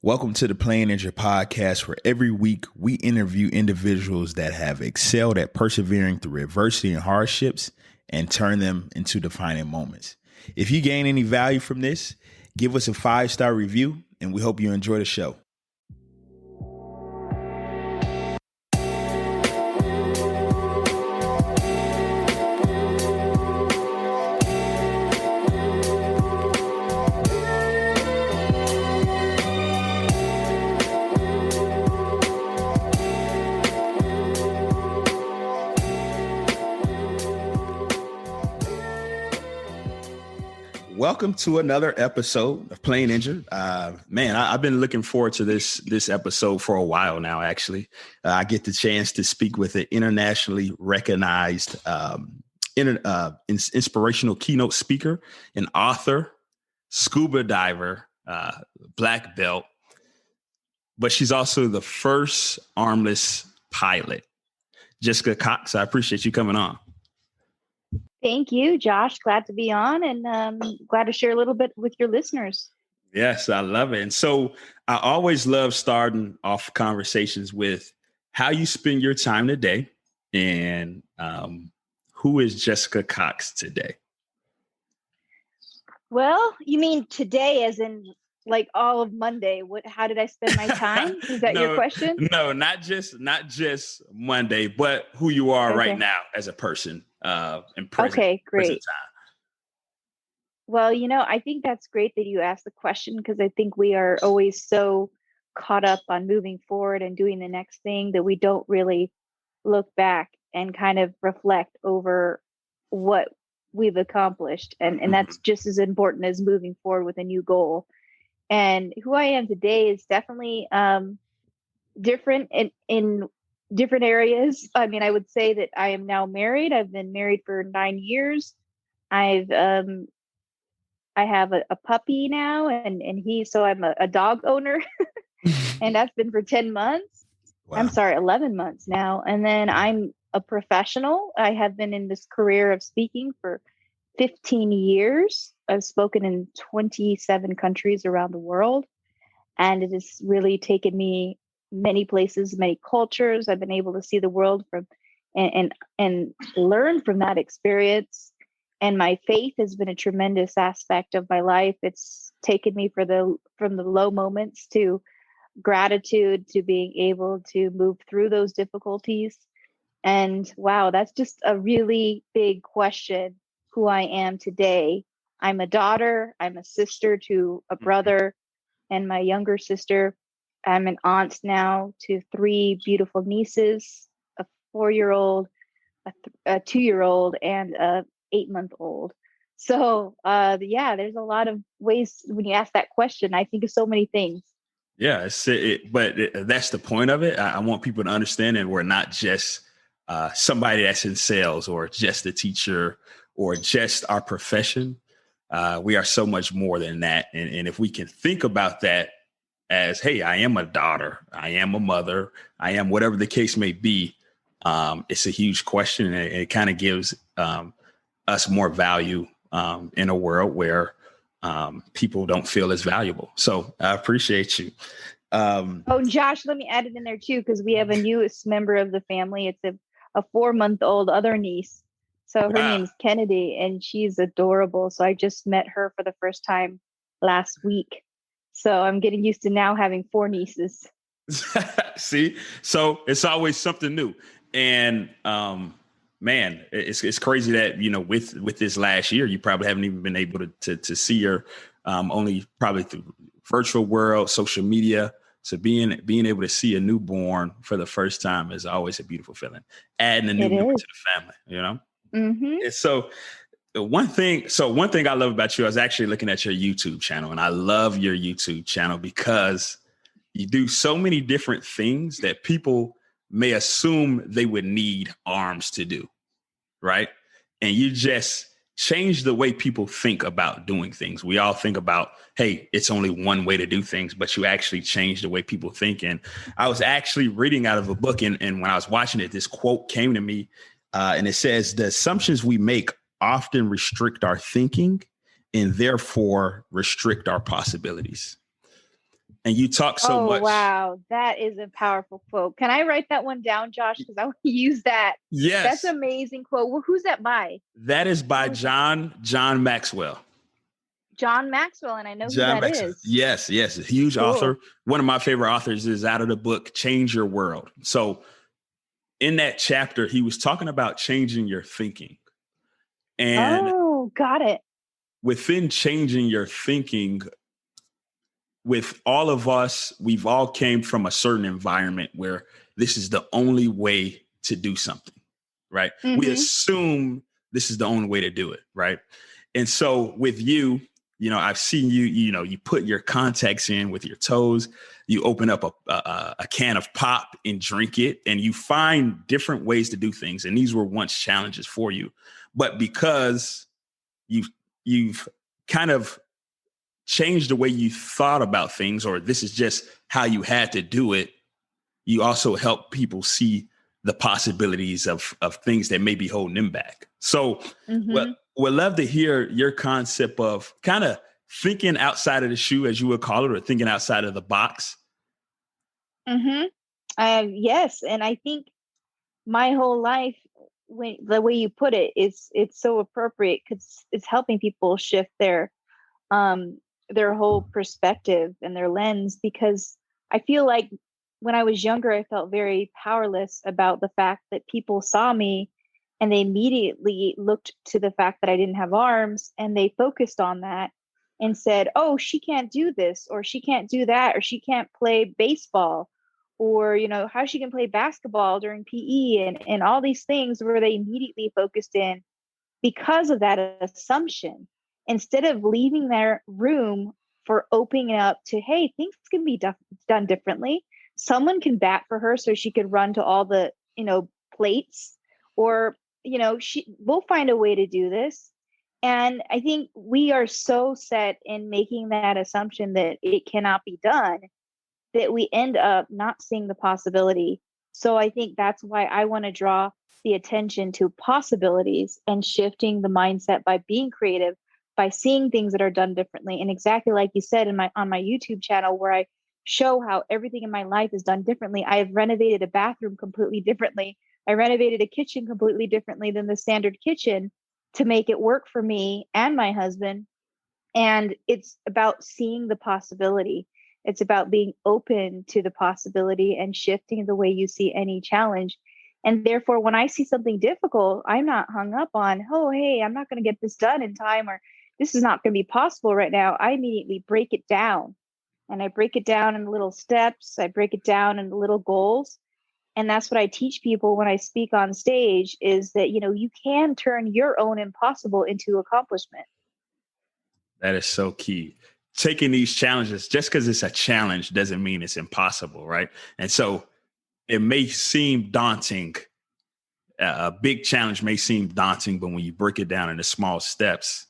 Welcome to the Playing Ninja podcast, where every week we interview individuals that have excelled at persevering through adversity and hardships and turn them into defining moments. If you gain any value from this, give us a 5-star review, and we hope you enjoy the show. Welcome to another episode of Playing Ninja. I've been looking forward to this episode for a while now, actually. I get the chance to speak with an internationally recognized inspirational keynote speaker, an author, scuba diver, black belt, but she's also the first armless pilot. Jessica Cox, I appreciate you coming on. Thank you, Josh. Glad to be on and glad to share a little bit with your listeners. Yes, I love it. And so I always love starting off conversations with how you spend your time today and who is Jessica Cox today? Well, you mean today as in like all of Monday? How did I spend my time? Is that your question? No, not just Monday, but who you are right now as a person. And present, okay, great. Present time. Well, I think that's great that you asked the question, because I think we are always so caught up on moving forward and doing the next thing that we don't really look back and kind of reflect over what we've accomplished. And that's just as important as moving forward with a new goal. And who I am today is definitely different in different areas. I mean, I would say that I am now married. I've been married for 9 years. I have a puppy now, and so I'm a dog owner, and that's been for 10 months. Wow. I'm sorry, 11 months now. And then I'm a professional. I have been in this career of speaking for 15 years. I've spoken in 27 countries around the world, and it has really taken me many places, many cultures. I've been able to see the world from and learn from that experience. And my faith has been a tremendous aspect of my life. It's taken me from the low moments to gratitude, to being able to move through those difficulties. And wow, that's just a really big question, who I am today. I'm a daughter, I'm a sister to a brother and my younger sister. I'm an aunt now to 3 beautiful nieces, a 4-year-old, a 2-year-old, and a 8-month-old. So, there's a lot of ways when you ask that question. I think of so many things. Yeah, but that's the point of it. I want people to understand that we're not just somebody that's in sales or just a teacher or just our profession. We are so much more than that. And if we can think about that as, hey, I am a daughter, I am a mother, I am whatever the case may be, it's a huge question. And it kind of gives us more value in a world where people don't feel as valuable. So I appreciate you. Josh, let me add it in there too, because we have a newest member of the family. It's a 4-month-old other niece. So her name's Kennedy, and she's adorable. So I just met her for the first time last week. So I'm getting used to now having 4 nieces. See, so it's always something new. And man, it's crazy that, with this last year, you probably haven't even been able to see her only probably through virtual world, social media. So being able to see a newborn for the first time is always a beautiful feeling. Adding a new member to the family, Mm-hmm. And so one thing I love about you, I was actually looking at your YouTube channel, and I love your YouTube channel because you do so many different things that people may assume they would need arms to do, right? And you just change the way people think about doing things. We all think about, hey, it's only one way to do things, but you actually change the way people think. And I was actually reading out of a book, and when I was watching it, this quote came to me, and it says, the assumptions we make often restrict our thinking and therefore restrict our possibilities. And you talk so Oh, much. wow. That is a powerful quote. Can I write that one down, Josh? Because I want to use that. That's Yes, an amazing quote. Well, who's that by? that is by Who is that? John Maxwell. John Maxwell. And I know who John that Maxwell. is. Yes, a huge Cool. author. One of my favorite authors is out of the book Change Your World. So in that chapter, he was talking about changing your thinking. And Oh, got it. within changing your thinking, with all of us, we've all came from a certain environment where this is the only way to do something, right? We Mm-hmm. assume this is the only way to do it, right? And so with you, I've seen you, you put your contacts in with your toes, you open up a can of pop and drink it, and you find different ways to do things. And these were once challenges for you. But because you've kind of changed the way you thought about things, or this is just how you had to do it, you also help people see the possibilities of things that may be holding them back. So Mm-hmm. we'd love to hear your concept of kind of thinking outside of the shoe, as you would call it, or thinking outside of the box. Mm-hmm. Yes. And I think my whole life, when the way you put it, it's so appropriate because it's helping people shift their whole perspective and their lens, because I feel like when I was younger, I felt very powerless about the fact that people saw me and they immediately looked to the fact that I didn't have arms and they focused on that and said, oh, she can't do this, or she can't do that, or she can't play baseball, or, how she can play basketball during PE, and all these things where they immediately focused in because of that assumption, instead of leaving their room for opening up to, hey, things can be done differently. Someone can bat for her so she could run to all the, plates, or, we'll find a way to do this. And I think we are so set in making that assumption that it cannot be done that we end up not seeing the possibility. So I think that's why I want to draw the attention to possibilities and shifting the mindset by being creative, by seeing things that are done differently. And exactly like you said on my YouTube channel, where I show how everything in my life is done differently. I have renovated a bathroom completely differently. I renovated a kitchen completely differently than the standard kitchen to make it work for me and my husband. And it's about seeing the possibility. It's about being open to the possibility and shifting the way you see any challenge. And therefore, when I see something difficult, I'm not hung up on, oh, hey, I'm not going to get this done in time, or this is not going to be possible right now. I immediately break it down, and I break it down in little steps. I break it down in little goals. And that's what I teach people when I speak on stage, is that, you can turn your own impossible into accomplishment. That is so key. Taking these challenges, just because it's a challenge doesn't mean it's impossible, right? And so it may seem daunting. A big challenge may seem daunting, but when you break it down into small steps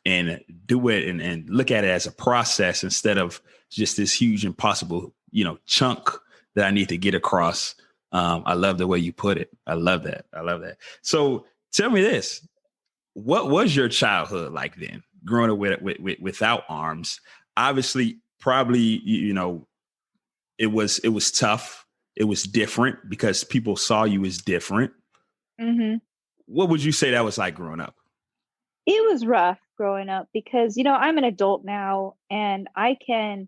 and do it and look at it as a process instead of just this huge impossible, chunk that I need to get across. I love the way you put it. I love that. So tell me this. What was your childhood like then, growing up without arms? Obviously, probably, it was tough. It was different because people saw you as different. Mm-hmm. What would you say that was like growing up? It was rough growing up because, I'm an adult now and I can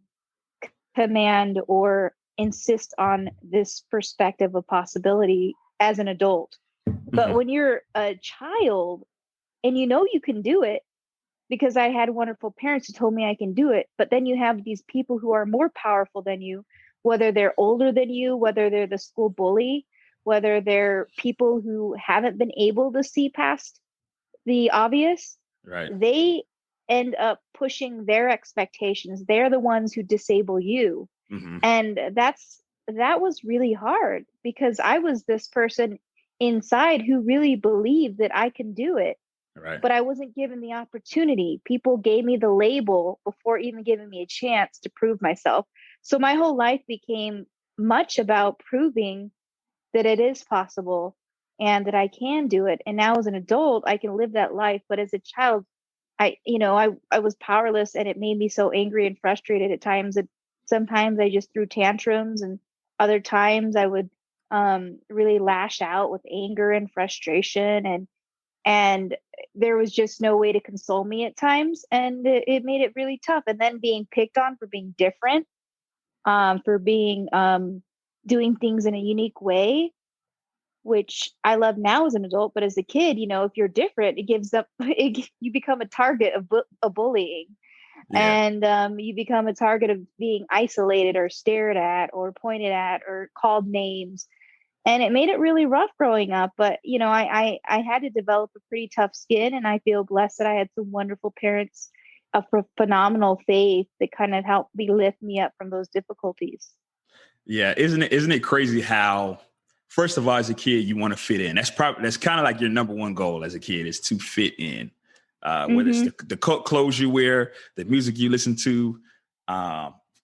command or insist on this perspective of possibility as an adult. But Mm-hmm. when you're a child and you can do it, because I had wonderful parents who told me I can do it, but then you have these people who are more powerful than you, whether they're older than you, whether they're the school bully, whether they're people who haven't been able to see past the obvious. Right. They end up pushing their expectations. They're the ones who disable you. Mm-hmm. And that was really hard because I was this person inside who really believed that I can do it. Right. But I wasn't given the opportunity. People gave me the label before even giving me a chance to prove myself. So my whole life became much about proving that it is possible and that I can do it. And now as an adult, I can live that life. But as a child, I was powerless, and it made me so angry and frustrated at times that Sometimes I just threw tantrums, and other times I would really lash out with anger and frustration, and there was just no way to console me at times, and it made it really tough. And then being picked on for being different, for being doing things in a unique way, which I love now as an adult, but as a kid, if you're different, it gives up. You become a target of bullying, Yeah. and you become a target of being isolated or stared at or pointed at or called names. And it made it really rough growing up. But I had to develop a pretty tough skin, and I feel blessed that I had some wonderful parents of phenomenal faith that kind of helped me lift me up from those difficulties. Yeah. Isn't it crazy how, first of all, as a kid, you want to fit in. That's kind of like your number one goal as a kid, is to fit in. Whether it's the clothes you wear, the music you listen to,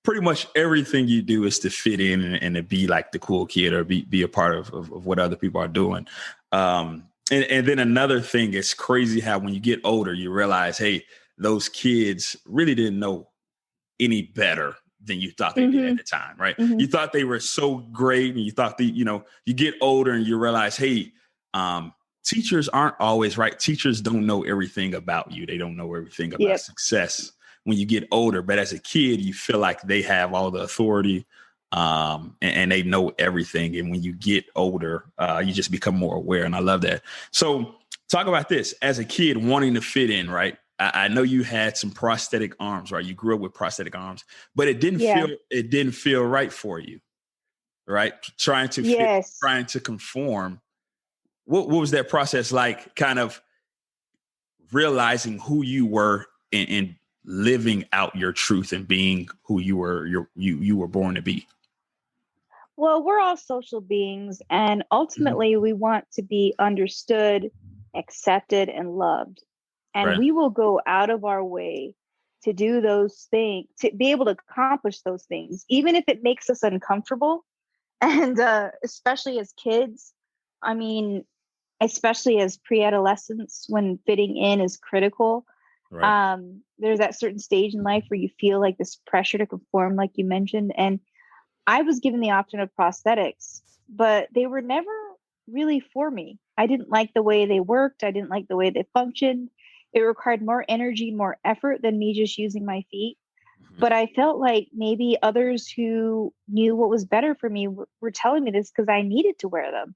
pretty much everything you do is to fit in and to be like the cool kid, or be a part of what other people are doing. And then another thing, it's crazy how when you get older, you realize, hey, those kids really didn't know any better than you thought they did at the time, right? You thought they were so great, and you thought you get older and you realize, hey, teachers aren't always right. Teachers don't know everything about you. They don't know everything about success when you get older. But as a kid, you feel like they have all the authority, and they know everything. And when you get older, you just become more aware. And I love that. So talk about this as a kid wanting to fit in, right? I know you had some prosthetic arms, right? You grew up with prosthetic arms, but it didn't feel right for you, right? Trying to fit, trying to conform. What was that process like, kind of realizing who you were, and living out your truth and being who you were born to be? Well, we're all social beings, and ultimately we want to be understood, accepted, and loved. And Right. we will go out of our way to do those things, to be able to accomplish those things, even if it makes us uncomfortable. And especially as kids, I mean, especially as pre-adolescents, when fitting in is critical. Right. There's that certain stage in life where you feel like this pressure to conform, like you mentioned. And I was given the option of prosthetics, but they were never really for me. I didn't like the way they worked. I didn't like the way they functioned. It required more energy, more effort than me just using my feet. But I felt like maybe others who knew what was better for me were telling me this because I needed to wear them,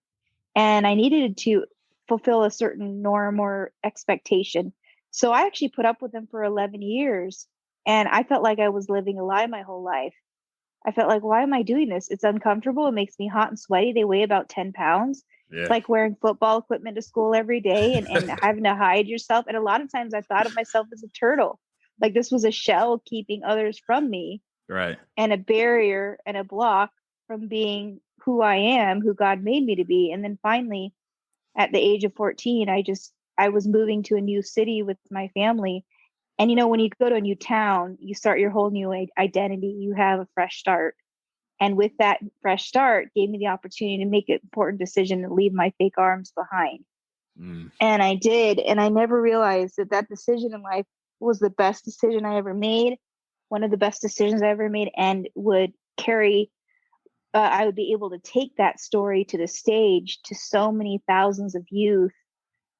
and I needed to fulfill a certain norm or expectation. So I actually put up with them for 11 years, and I felt like I was living a lie my whole life. I felt like, why am I doing this? It's uncomfortable. It makes me hot and sweaty. They weigh about 10 pounds. It's Yeah. like wearing football equipment to school every day, and having to hide yourself. And a lot of times I thought of myself as a turtle. Like this was a shell keeping others from me, Right. and a barrier and a block from being who I am, who God made me to be. And then finally, at the age of 14, I was moving to a new city with my family. And when you go to a new town, you start your whole new identity. You have a fresh start. And with that fresh start, gave me the opportunity to make an important decision to leave my fake arms behind. And I did. And I never realized that decision in life was the best decision I ever made, one of the best decisions I ever made, and would carry, I would be able to take that story to the stage to so many thousands of youth,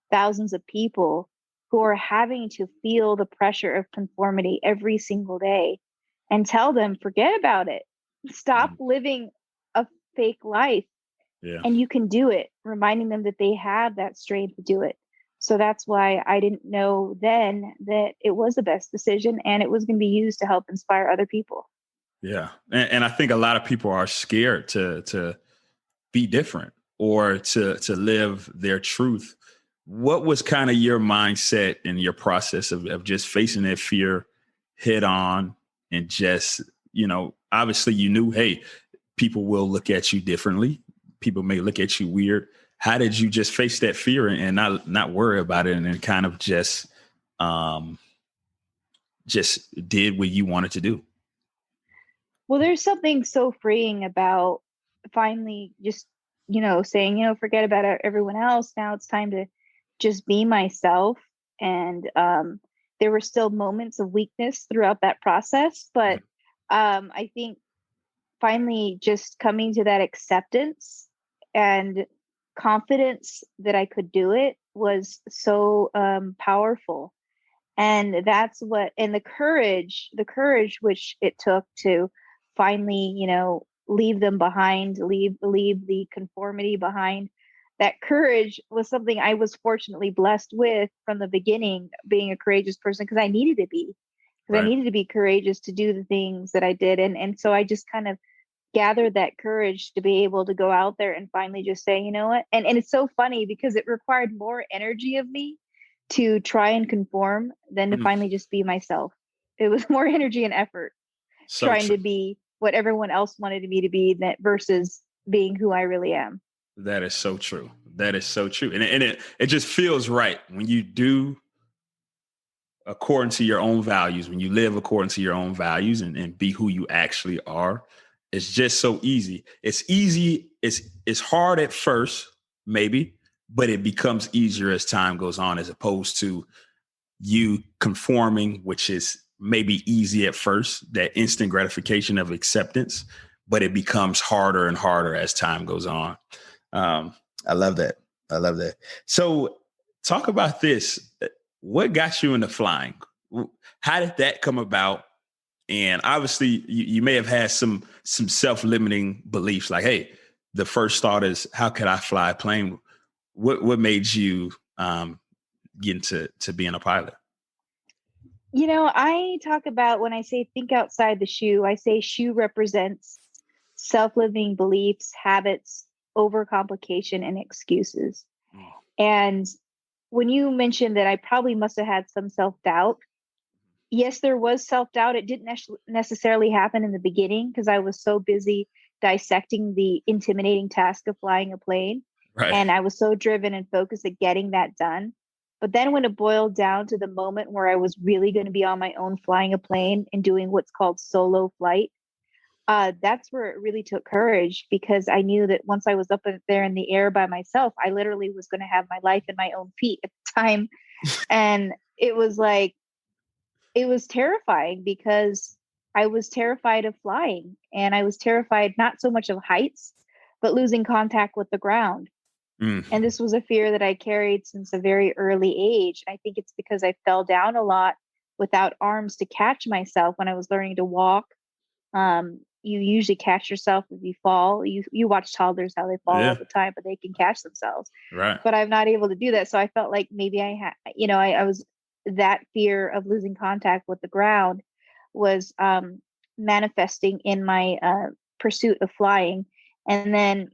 thousands of people who are having to feel the pressure of conformity every single day, and tell them, forget about it. Stop living a fake life, Yeah. and you can do it, reminding them that they have that strength to do it. So that's why I didn't know then that it was the best decision, and it was going to be used to help inspire other people. Yeah. And I think a lot of people are scared to be different, or to live their truth. What was kind of your mindset and your process of just facing that fear head on, and just, obviously you knew, hey, people will look at you differently. People may look at you weird. How did you just face that fear and not worry about it, and then kind of just did what you wanted to do? Well, there's something so freeing about finally just, saying, forget about everyone else. Now it's time to just be myself. And there were still moments of weakness throughout that process, but I think finally just coming to that acceptance and confidence that I could do it was so powerful. And that's what, and the courage which it took to finally, leave them behind, leave the conformity behind. That courage was something I was fortunately blessed with from the beginning, being a courageous person, because I needed to be, because I Right. needed to be courageous to do the things that I did. And so I just kind of gathered that courage to be able to go out there and finally just say, you know what? And it's so funny because it required more energy of me to try and conform than to Mm, finally just be myself. It was more energy and effort so trying true. to be what everyone else wanted me to be that versus being who I really am. That is so true. That is so true. And it just feels right when you do according to your own values, when you live according to your own values and be who you actually are. It's just so easy. It's easy. It's hard at first, maybe, but it becomes easier as time goes on, as opposed to you conforming, which is maybe easy at first, that instant gratification of acceptance, but it becomes harder and harder as time goes on. Um, I love that. I love that. So, talk about this. What got you into flying? How did that come about? And obviously, you may have had some self-limiting beliefs, like, "Hey, the first thought is, how could I fly a plane?" What made you get into being a pilot? I talk about when I say think outside the shoe, I say shoe represents self-limiting beliefs, habits, overcomplication, and excuses. Mm, And when you mentioned that I probably must have had some self-doubt, yes, there was self-doubt. It didn't necessarily happen in the beginning because I was so busy dissecting the intimidating task of flying a plane. right. And I was so driven and focused at getting that done. But then when it boiled down to the moment where I was really going to be on my own flying a plane and doing what's called solo flight, that's where it really took courage, because I knew that once I was up there in the air by myself, I literally was going to have my life in my own feet at the time. And it was like, it was terrifying because I was terrified of flying, and I was terrified not so much of heights, but losing contact with the ground. Mm, And this was a fear that I carried since a very early age. I think it's because I fell down a lot without arms to catch myself when I was learning to walk. You usually catch yourself if you fall. You watch toddlers how they fall all yeah. the time, but they can catch themselves. Right. But I'm not able to do that. So I felt like maybe I had, I was that fear of losing contact with the ground was manifesting in my pursuit of flying. And then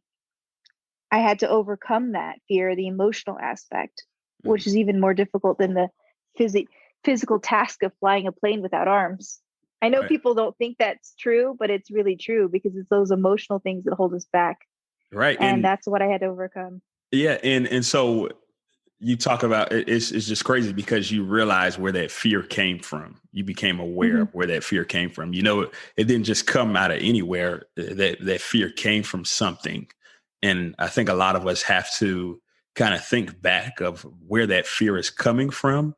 I had to overcome that fear, the emotional aspect, Mm, which is even more difficult than the physical task of flying a plane without arms. I know right. people don't think that's true, but it's really true because it's those emotional things that hold us back. Right. And that's what I had to overcome. Yeah, and so you talk about it's just crazy because you realize where that fear came from. You became aware Hmm. of where that fear came from. It didn't just come out of anywhere. That fear came from something, and I think a lot of us have to kind of think back of where that fear is coming from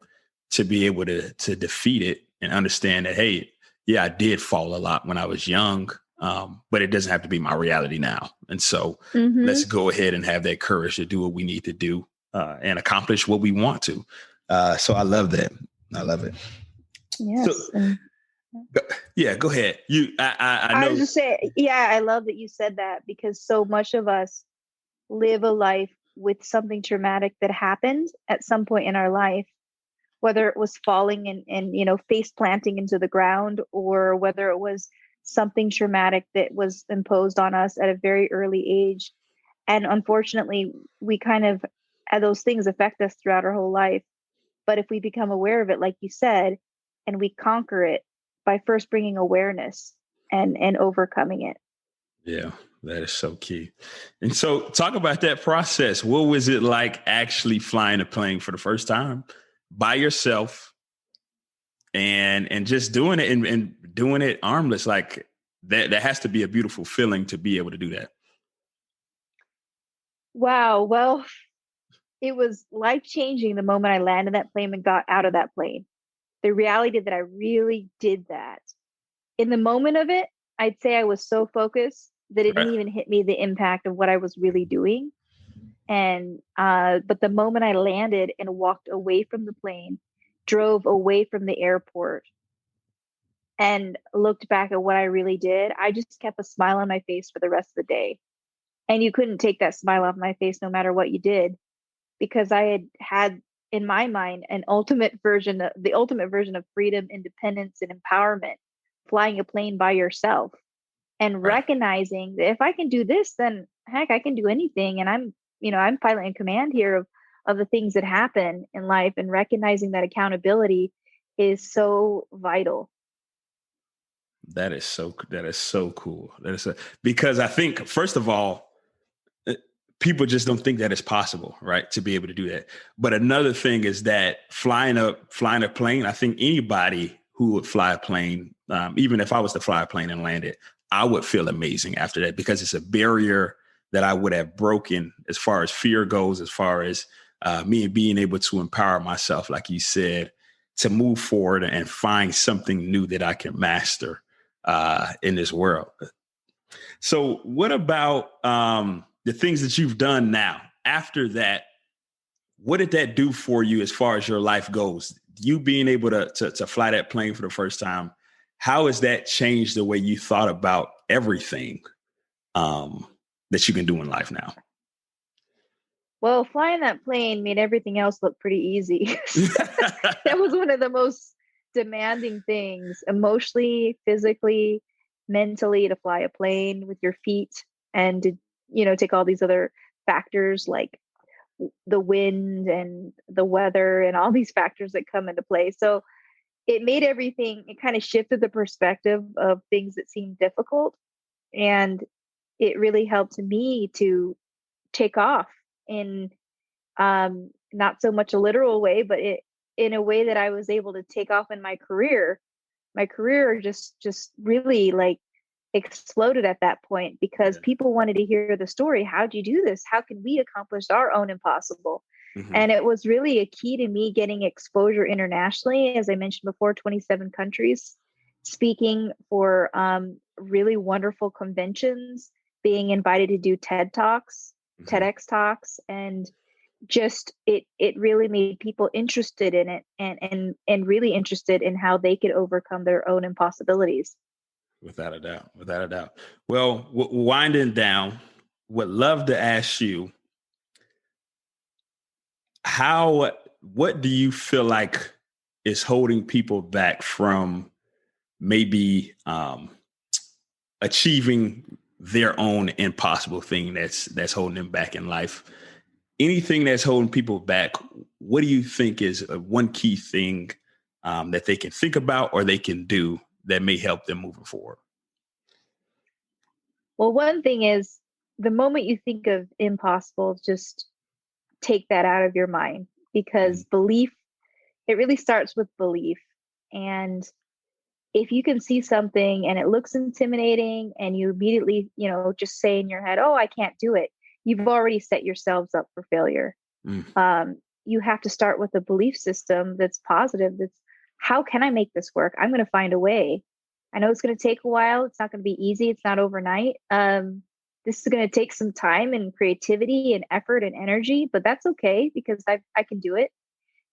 to be able to defeat it and understand that, hey, yeah, I did fall a lot when I was young, but it doesn't have to be my reality now. And so let's Hmm. go ahead and have that courage to do what we need to do and accomplish what we want to. So I love that. I love it. So Yes. And yeah, go ahead. I I was know. just saying, yeah, I love that you said that because so much of us live a life with something traumatic that happened at some point in our life, whether it was falling and face planting into the ground, or whether it was something traumatic that was imposed on us at a very early age. And unfortunately, we kind of those things affect us throughout our whole life. But if we become aware of it, like you said, and we conquer it by first bringing awareness and overcoming it. Yeah, that is so key. And so talk about that process. What was it like actually flying a plane for the first time by yourself and just doing it and doing it armless? Like that has to be a beautiful feeling to be able to do that. Wow. Well, it was life changing the moment I landed that plane and got out of that plane. The reality that I really did that in the moment of it, I'd say I was so focused that it didn't Right. even hit me the impact of what I was really doing. And but the moment I landed and walked away from the plane, drove away from the airport, and looked back at what I really did, I just kept a smile on my face for the rest of the day. And you couldn't take that smile off my face no matter what you did, because I had in my mind an ultimate version of the ultimate version of freedom, independence, and empowerment, flying a plane by yourself and Right. recognizing that if I can do this, then heck, I can do anything. And I'm pilot in command here of the things that happen in life, and recognizing that accountability is so vital. That is so cool. Because I think, first of all, people just don't think that it's possible, right? To be able to do that. But another thing is that flying a plane, I think anybody who would fly a plane, even if I was to fly a plane and land it, I would feel amazing after that, because it's a barrier that I would have broken as far as fear goes, as far as me being able to empower myself, like you said, to move forward and find something new that I can master in this world. So what about the things that you've done now? After that, what did that do for you as far as your life goes? You being able to fly that plane for the first time, how has that changed the way you thought about everything that you can do in life now? Well, flying that plane made everything else look pretty easy. That was one of the most demanding things, emotionally, physically, mentally, to fly a plane with your feet, and to, take all these other factors like the wind and the weather and all these factors that come into play. So it kind of shifted the perspective of things that seemed difficult. And it really helped me to take off in not so much a literal way, but in a way that I was able to take off in my career. My career just really like exploded at that point, because people wanted to hear the story. How'd you do this? How can we accomplish our own impossible? Mm-hmm. And it was really a key to me getting exposure internationally. As I mentioned before, 27 countries, speaking for really wonderful conventions, being invited to do TED Talks, Mm-hmm. TEDx Talks, and just it really made people interested in it, and really interested in how they could overcome their own impossibilities. Without a doubt. Well, winding down, would love to ask you, what do you feel like is holding people back from maybe achieving their own impossible thing that's holding them back in life? Anything that's holding people back, what do you think is one key thing that they can think about or they can do that may help them moving forward? Well, one thing is, the moment you think of impossible, just take that out of your mind, because belief, it really starts with belief. And if you can see something and it looks intimidating, and you immediately, just say in your head, oh, I can't do it, you've already set yourselves up for failure. You have to start with a belief system that's positive. That's, how can I make this work? I'm going to find a way. I know it's going to take a while. It's not going to be easy. It's not overnight. This is going to take some time and creativity and effort and energy, but that's okay, because I can do it.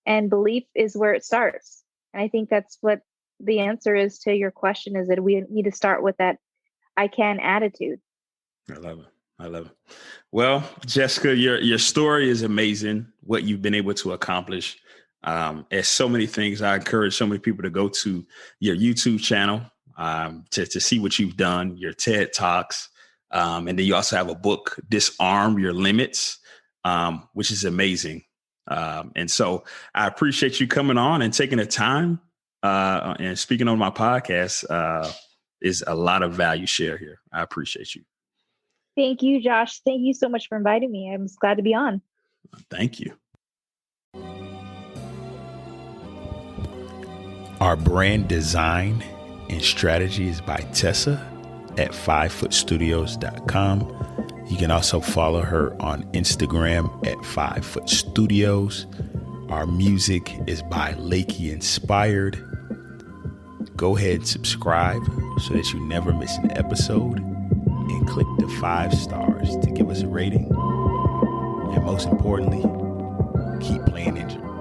And belief is where it starts. And I think that's what the answer is to your question, is that we need to start with that I can attitude. I love it. Well, Jessica, your story is amazing, what you've been able to accomplish. There's so many things. I encourage so many people to go to your YouTube channel to see what you've done, your TED Talks. And then you also have a book, Disarm Your Limits, which is amazing. And so I appreciate you coming on and taking the time and speaking on my podcast. Is a lot of value shared here. I appreciate you. Thank you, Josh. Thank you so much for inviting me. I'm just glad to be on. Thank you. Our brand design and strategy is by Tessa at 5footstudios.com. You can also follow her on Instagram at 5footstudios. Our music is by Lakey Inspired. Go ahead and subscribe so that you never miss an episode, and click the 5 stars to give us a rating. And most importantly, keep playing injured.